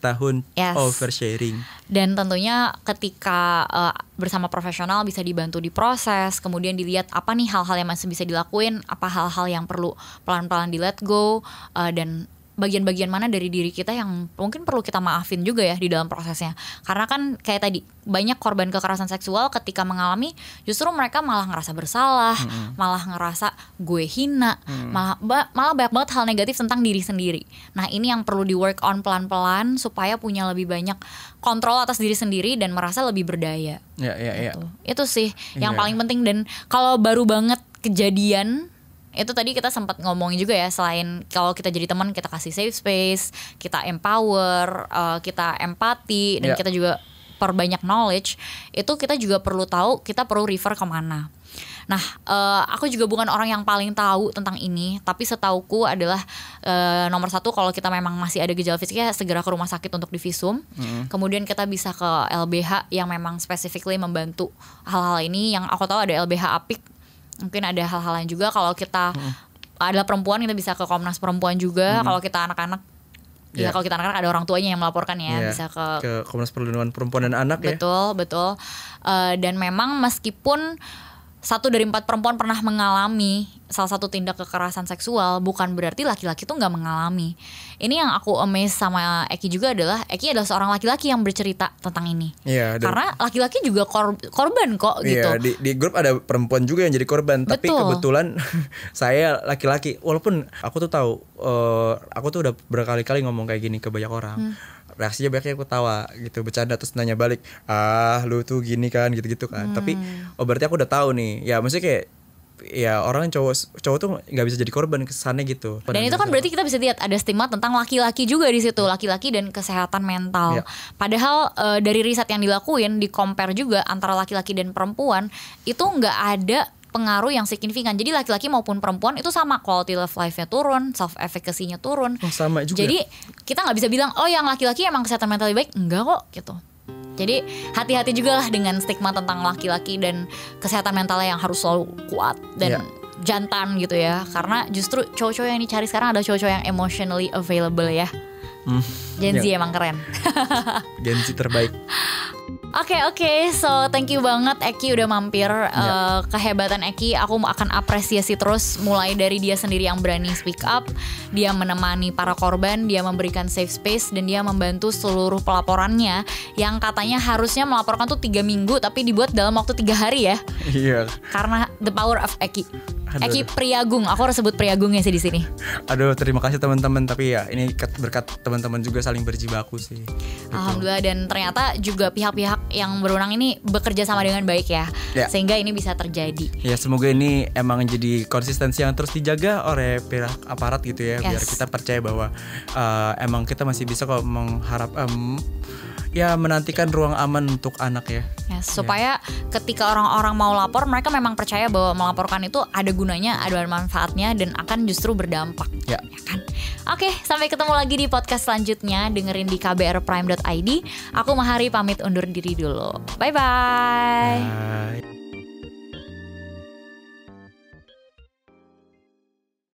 tahun oversharing. Dan tentunya ketika bersama profesional bisa dibantu diproses, kemudian dilihat apa nih hal-hal yang masih bisa dilakuin, apa hal-hal yang perlu pelan-pelan di let go, dan bagian-bagian mana dari diri kita yang mungkin perlu kita maafin juga ya di dalam prosesnya. Karena kan kayak tadi, banyak korban kekerasan seksual ketika mengalami justru mereka malah ngerasa bersalah, malah ngerasa gue hina, malah banyak banget hal negatif tentang diri sendiri. Nah ini yang perlu di work on pelan-pelan supaya punya lebih banyak kontrol atas diri sendiri dan merasa lebih berdaya. Gitu. Itu sih yang paling penting. Dan kalau baru banget kejadian, itu tadi kita sempat ngomongin juga ya, selain kalau kita jadi teman kita kasih safe space, kita empower, kita empati, dan kita juga perbanyak knowledge, itu kita juga perlu tahu kita perlu refer kemana. Nah, aku juga bukan orang yang paling tahu tentang ini, tapi setauku adalah nomor satu, kalau kita memang masih ada gejala fisiknya, segera ke rumah sakit untuk divisum. Kemudian kita bisa ke LBH yang memang specifically membantu hal-hal ini. Yang aku tahu ada LBH Apik. Mungkin ada hal-hal lain juga. Kalau kita adalah perempuan, kita bisa ke Komnas Perempuan juga. Kalau kita anak-anak, kalau kita anak-anak ada orang tuanya yang melaporkan ya, bisa ke Komnas Perlindungan Perempuan dan Anak. Betul. Dan memang meskipun 1 dari 4 perempuan pernah mengalami salah satu tindak kekerasan seksual, bukan berarti laki-laki tuh gak mengalami. Ini yang aku amazed sama Eki juga adalah, Eki adalah seorang laki-laki yang bercerita tentang ini. Karena laki-laki juga korban kok gitu. Di grup ada perempuan juga yang jadi korban. Betul. Tapi kebetulan saya laki-laki. Walaupun aku tuh tahu, aku tuh udah berkali-kali ngomong kayak gini ke banyak orang. Reaksinya banyaknya aku tawa gitu, bercanda, terus nanya balik, lu tuh gini kan, gitu-gitu kan. Tapi berarti aku udah tahu nih. Ya maksudnya kayak, ya orang cowok tuh nggak bisa jadi korban kesannya gitu. Dan itu kan berarti kita bisa lihat ada stigma tentang laki-laki juga di situ, laki-laki dan kesehatan mental. Padahal dari riset yang dilakuin, di compare juga antara laki-laki dan perempuan, itu nggak ada pengaruh yang signifikan. Jadi laki-laki maupun perempuan itu sama, quality of life-nya turun, self efficacy-nya turun. Sama juga. Jadi kita nggak bisa bilang yang laki-laki emang kesehatan mental lebih baik, enggak kok gitu. Jadi hati-hati juga lah dengan stigma tentang laki-laki dan kesehatan mentalnya yang harus selalu kuat dan jantan gitu ya. Karena justru cowok-cowok yang dicari sekarang ada cowok-cowok yang emotionally available ya. Gen Z emang keren. Gen Z terbaik. Oke, so thank you banget Eki udah mampir. Kehebatan Eki aku akan apresiasi terus, mulai dari dia sendiri yang berani speak up, dia menemani para korban, dia memberikan safe space, dan dia membantu seluruh pelaporannya yang katanya harusnya melaporkan tuh 3 minggu tapi dibuat dalam waktu 3 hari ya. Iya. Karena the power of Eki. Eki Priagung, aku harus sebut Priagungnya sih di sini. Aduh, terima kasih teman-teman. Tapi ya ini berkat teman-teman juga saling berjibaku sih. Gitu. Alhamdulillah, dan ternyata juga pihak-pihak yang berwenang ini bekerja sama dengan baik ya. Sehingga ini bisa terjadi. Ya semoga ini emang jadi konsistensi yang terus dijaga oleh pihak aparat gitu ya. Biar kita percaya bahwa emang kita masih bisa kok mengharap ya menantikan ruang aman untuk anak ya. Supaya ketika orang-orang mau lapor, mereka memang percaya bahwa melaporkan itu ada gunanya, ada manfaatnya, dan akan justru berdampak. Ya kan? Oke, sampai ketemu lagi di podcast selanjutnya. Dengerin di kbrprime.id. Aku Mahari pamit undur diri dulu. Bye-bye.